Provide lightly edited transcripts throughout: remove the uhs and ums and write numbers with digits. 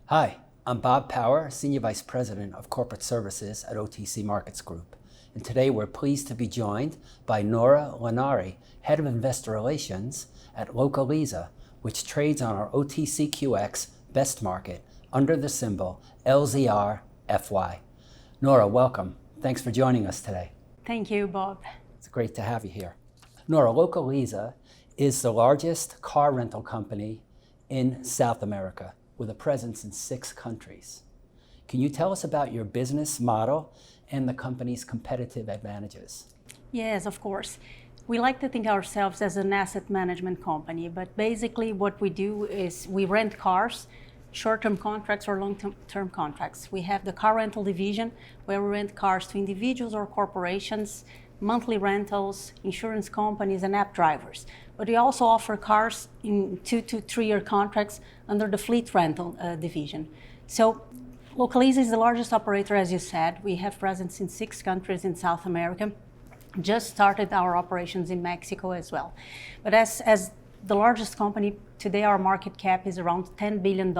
Hi, I'm Bob Power, Senior Vice President of Corporate Services at OTC Markets Group. And today we're pleased to be joined by Nora Lanari, Head of Investor Relations at Localiza, which trades on our OTCQX Best Market under the symbol LZRFY. Nora, welcome. Thanks for joining us today. Thank you, Bob. It's great to have you here. Nora, Localiza is the largest car rental company in South America with a presence in 6 countries. Can you tell us about your business model and the company's competitive advantages? Yes, of course. We like to think ourselves as an asset management company, but basically what we do is we rent cars, short-term contracts or long-term contracts. We have the car rental division where we rent cars to individuals or corporations, monthly rentals, insurance companies, and app drivers. But we also offer cars in 2 to 3 year contracts under the fleet rental division. So Localiza is the largest operator, as you said. We have presence in 6 countries in South America. Just started our operations in Mexico as well. But as the largest company, today our market cap is around $10 billion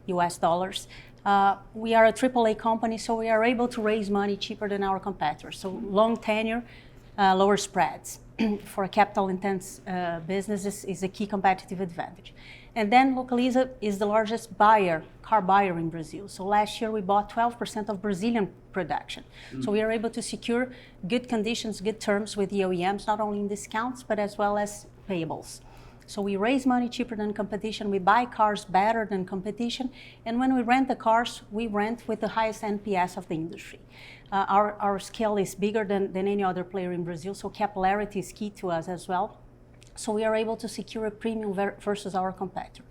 US dollars. We are a AAA company, so we are able to raise money cheaper than our competitors. So long tenure, lower spreads. For a capital-intense business is a key competitive advantage. And then Localiza is the largest car buyer in Brazil. So last year we bought 12% of Brazilian production. So we are able to secure good conditions, good terms with the OEMs, not only in discounts, but as well as payables. So we raise money cheaper than competition, we buy cars better than competition, and when we rent the cars, we rent with the highest NPS of the industry. Our scale is bigger than any other player in Brazil, so capillarity is key to us as well. So we are able to secure a premium versus our competitor.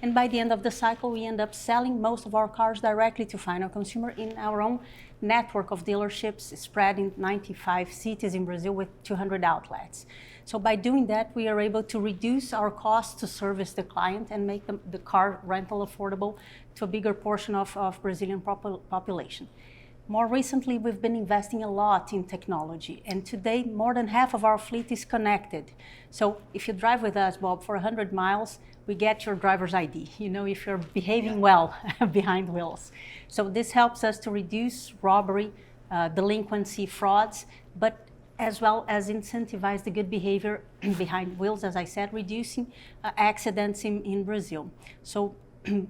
And by the end of the cycle, we end up selling most of our cars directly to final consumer in our own network of dealerships spread in 95 cities in Brazil with 200 outlets. So by doing that, we are able to reduce our costs to service the client and make the car rental affordable to a bigger portion of Brazilian population. More recently, we've been investing a lot in technology, and today more than half of our fleet is connected. So if you drive with us, Bob, for 100 miles, we get your driver's ID, if you're behaving well behind wheels. So this helps us to reduce robbery, delinquency, frauds, but as well as incentivize the good behavior behind wheels, as I said, reducing accidents in Brazil. So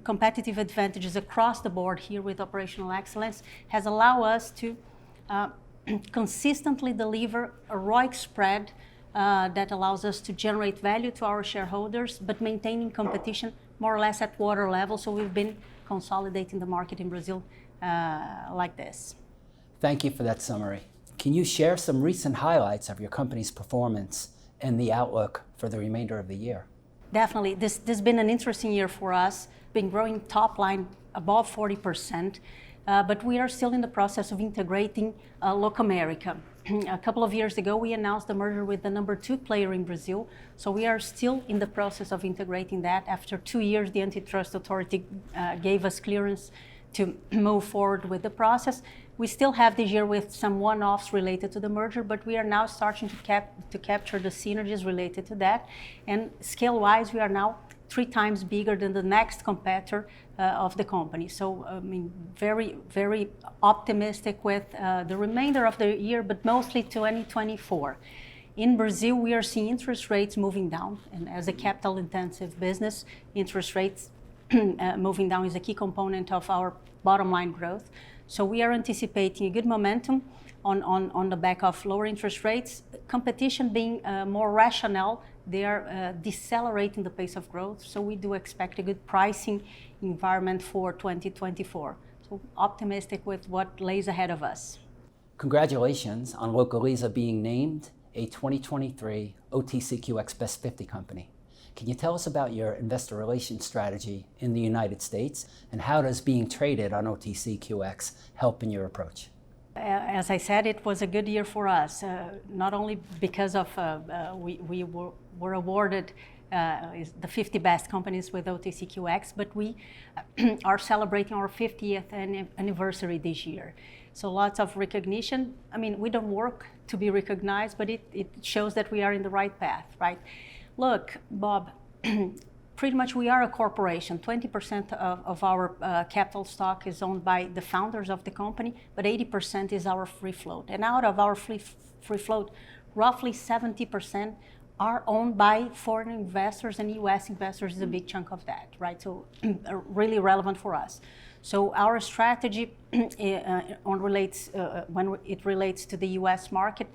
competitive advantages across the board here with operational excellence has allowed us to consistently deliver a ROIC spread that allows us to generate value to our shareholders, but maintaining competition more or less at water level. So we've been consolidating the market in Brazil like this. Thank you for that summary. Can you share some recent highlights of your company's performance and the outlook for the remainder of the year? Definitely. This has been an interesting year for us, been growing top line above 40%, but we are still in the process of integrating Locamerica. A couple of years ago, we announced the merger with the number 2 player in Brazil, so we are still in the process of integrating that. After 2 years, the antitrust authority gave us clearance to move forward with the process. We still have this year with some one-offs related to the merger, but we are now starting to capture the synergies related to that. And scale-wise, we are now 3 times bigger than the next competitor of the company. So, very, very optimistic with the remainder of the year, but mostly 2024. In Brazil, we are seeing interest rates moving down, and as a capital-intensive business, interest rates moving down is a key component of our bottom line growth. So we are anticipating a good momentum on the back of lower interest rates. Competition being more rational, they are decelerating the pace of growth. So we do expect a good pricing environment for 2024. So optimistic with what lays ahead of us. Congratulations on Localiza being named a 2023 OTCQX Best 50 company. Can you tell us about your investor relations strategy in the United States, and how does being traded on OTCQX help in your approach? As I said, it was a good year for us, not only because of we were awarded the 50 best companies with OTCQX, but we are celebrating our 50th anniversary this year. So lots of recognition. I mean, we don't work to be recognized, but it shows that we are in the right path, right? Look, Bob, pretty much we are a corporation. 20% of our capital stock is owned by the founders of the company, but 80% is our free float. And out of our free float, roughly 70% are owned by foreign investors, and US investors is a big chunk of that, right? So really relevant for us. So our strategy when it relates to the US market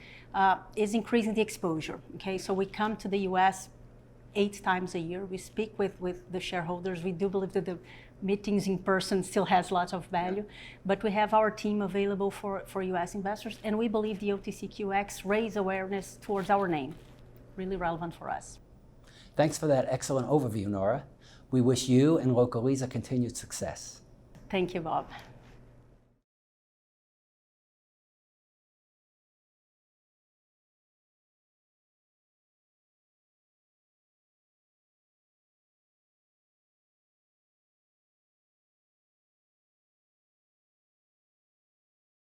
is increasing the exposure, okay? So we come to the US 8 times a year. We speak with the shareholders. We do believe that the meetings in person still has lots of value, but we have our team available for US investors, and we believe the OTCQX raise awareness towards our name. Really relevant for us. Thanks for that excellent overview, Nora. We wish you and Localiza continued success. Thank you, Bob.